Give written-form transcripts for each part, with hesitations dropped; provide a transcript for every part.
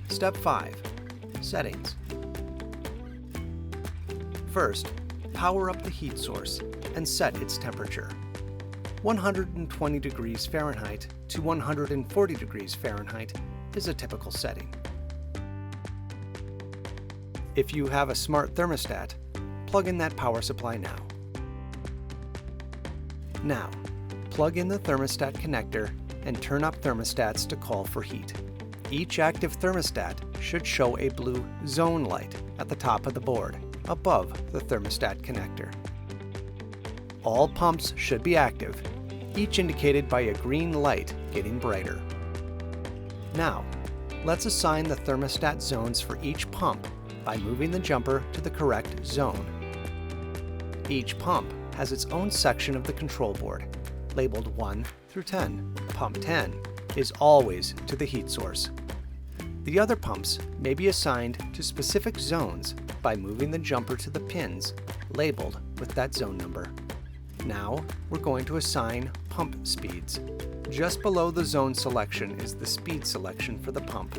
Step 5. Settings. First, power up the heat source and set its temperature. 120 degrees Fahrenheit to 140 degrees Fahrenheit is a typical setting. If you have a smart thermostat, plug in that power supply now. Now, plug in the thermostat connector and turn up thermostats to call for heat. Each active thermostat should show a blue zone light at the top of the board, above the thermostat connector. All pumps should be active, each indicated by a green light getting brighter. Now, let's assign the thermostat zones for each pump by moving the jumper to the correct zone. Each pump has its own section of the control board, labeled 1 through 10. Pump 10 is always to the heat source. The other pumps may be assigned to specific zones by moving the jumper to the pins labeled with that zone number. Now we're going to assign pump speeds. Just below the zone selection is the speed selection for the pump.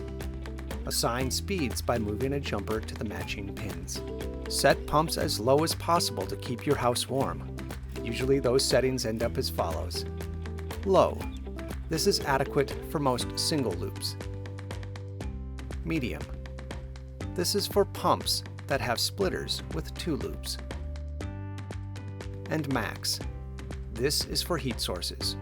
Assign speeds by moving a jumper to the matching pins. Set pumps as low as possible to keep your house warm. Usually those settings end up as follows. Low. This is adequate for most single loops. Medium. This is for pumps that have splitters with 2 loops. And max. This is for heat sources.